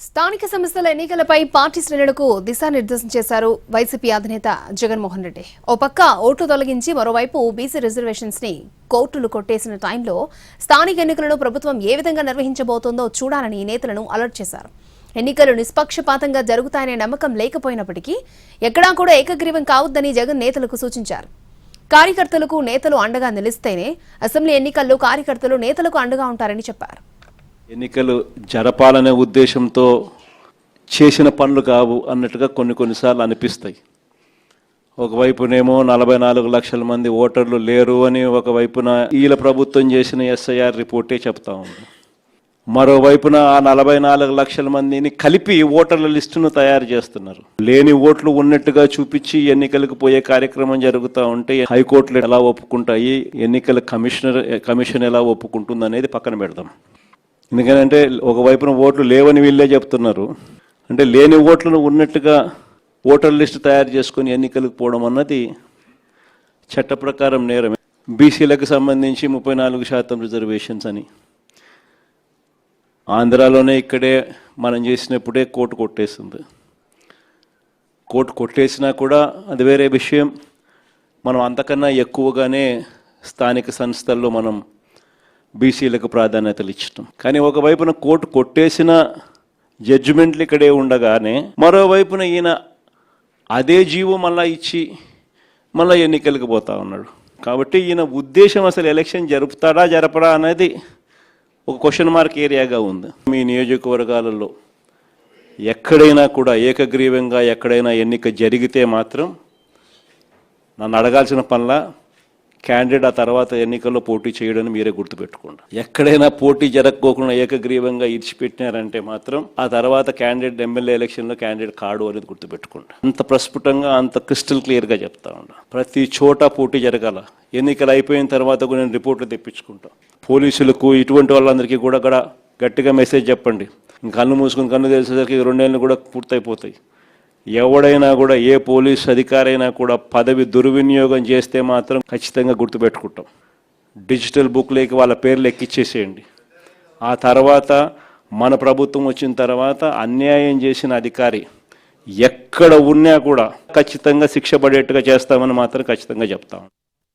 స్థానిక సంస్థల ఎన్నికలపై పార్టీ శ్రేణులకు దిశానిర్దేశం చేశారు వైసీపీ అధినేత జగన్మోహన్ రెడ్డి. ఓ పక్క ఓట్లు తొలగించి మరోవైపు బీసీ రిజర్వేషన్స్ ని కోర్టులు కొట్టేసిన టైంలో స్థానిక ఎన్నికలను ప్రభుత్వం ఏ విధంగా నిర్వహించబోతోందో చూడాలని నేతలను అలర్ట్ చేశారు. ఎన్నికలు నిష్పక్షపాతంగా జరుగుతాయనే నమ్మకం లేకపోయినప్పటికీ ఎక్కడా కూడా ఏకగ్రీవం కావద్దని జగన్ నేతలకు సూచించారు. కార్యకర్తలకు నేతలు అండగా నిలిస్తేనే అసెంబ్లీ ఎన్నికల్లో కార్యకర్తలు నేతలకు అండగా ఉంటారని చెప్పారు. ఎన్నికలు జరపాలనే ఉద్దేశంతో చేసిన పనులు కావు అన్నట్టుగా కొన్నిసార్లు అనిపిస్తాయి. ఒకవైపునేమో 44 లక్షల మంది ఓటర్లు లేరు అని ఒకవైపున ఈల ప్రభుత్వం చేసిన ఎస్ఐఆర్ రిపోర్టే చెప్తా ఉంది. మరోవైపున ఆ 44 లక్షల మందిని కలిపి ఓటర్ల లిస్టును తయారు చేస్తున్నారు. లేని ఓట్లు ఉన్నట్టుగా చూపించి ఎన్నికలకు పోయే కార్యక్రమం జరుగుతూ ఉంటే హైకోర్టులు ఎలా ఒప్పుకుంటాయి, ఎన్నికల కమిషన్ ఎలా ఒప్పుకుంటుంది అనేది పక్కన పెడదాం. ఎందుకంటే ఒకవైపున ఓట్లు లేవని వీళ్ళే చెప్తున్నారు. అంటే లేని ఓట్లను ఉన్నట్టుగా ఓటర్ లిస్టు తయారు చేసుకుని ఎన్నికలకు పోవడం అన్నది చట్ట ప్రకారం నేరమే. బీసీలకు సంబంధించి 34% రిజర్వేషన్స్ అని ఆంధ్రాలోనే ఇక్కడే మనం చేసినప్పుడే కోర్టు కొట్టేస్తుంది. కోర్టు కొట్టేసినా కూడా అది వేరే విషయం. మనం అంతకన్నా ఎక్కువగానే స్థానిక సంస్థల్లో మనం బీసీలకు ప్రాధాన్యతలు ఇచ్చటం. కానీ ఒకవైపున కోర్టు కొట్టేసిన జడ్జిమెంట్లు ఇక్కడే ఉండగానే మరోవైపున ఈయన అదే జీవో మళ్ళా ఇచ్చి మళ్ళీ ఎన్నికలకు పోతా ఉన్నాడు. కాబట్టి ఈయన ఉద్దేశం అసలు ఎలక్షన్ జరుపుతాడా జరపడా అనేది ఒక క్వశ్చన్ మార్క్ ఏరియాగా ఉంది. మీ నియోజకవర్గాలలో ఎక్కడైనా కూడా ఏకగ్రీవంగా ఎక్కడైనా ఎన్నిక జరిగితే మాత్రం నన్ను అడగాల్సిన పనుల క్యాండిడేట్ ఆ తర్వాత ఎన్నికల్లో పోటీ చేయడని మీరే గుర్తుపెట్టుకోండి. ఎక్కడైనా పోటీ జరగకోకుండా ఏకగ్రీవంగా ఇడిచిపెట్టినారంటే మాత్రం ఆ తర్వాత క్యాండిడేట్ ఎమ్మెల్యే ఎలక్షన్లో క్యాండిడేట్ కాడు అనేది గుర్తుపెట్టుకోండి. అంత ప్రస్ఫుటంగా అంత క్రిస్టల్ క్లియర్గా చెప్తా ఉన్నా. ప్రతి చోట పోటీ జరగాల. ఎన్నికలు అయిపోయిన తర్వాత కూడా నేను రిపోర్ట్లు తెప్పించుకుంటా. పోలీసులకు ఇటువంటి వాళ్ళందరికీ కూడా గట్టిగా మెసేజ్ చెప్పండి. కళ్ళు మూసుకుని కన్ను తెలిసేసరికి 2 నెలలు కూడా పూర్తయిపోతాయి. ఎవడైనా కూడా ఏ పోలీస్ అధికారైనా కూడా పదవి దుర్వినియోగం చేస్తే మాత్రం ఖచ్చితంగా గుర్తుపెట్టుకుంటాం. డిజిటల్ బుక్లోకి వాళ్ళ పేర్లు ఎక్కిచ్చేసేయండి. ఆ తర్వాత మన ప్రభుత్వం వచ్చిన తర్వాత అన్యాయం చేసిన అధికారి ఎక్కడ ఉన్నా కూడా ఖచ్చితంగా శిక్ష పడేట్టుగా చేస్తామని మాత్రం ఖచ్చితంగా చెప్తాం.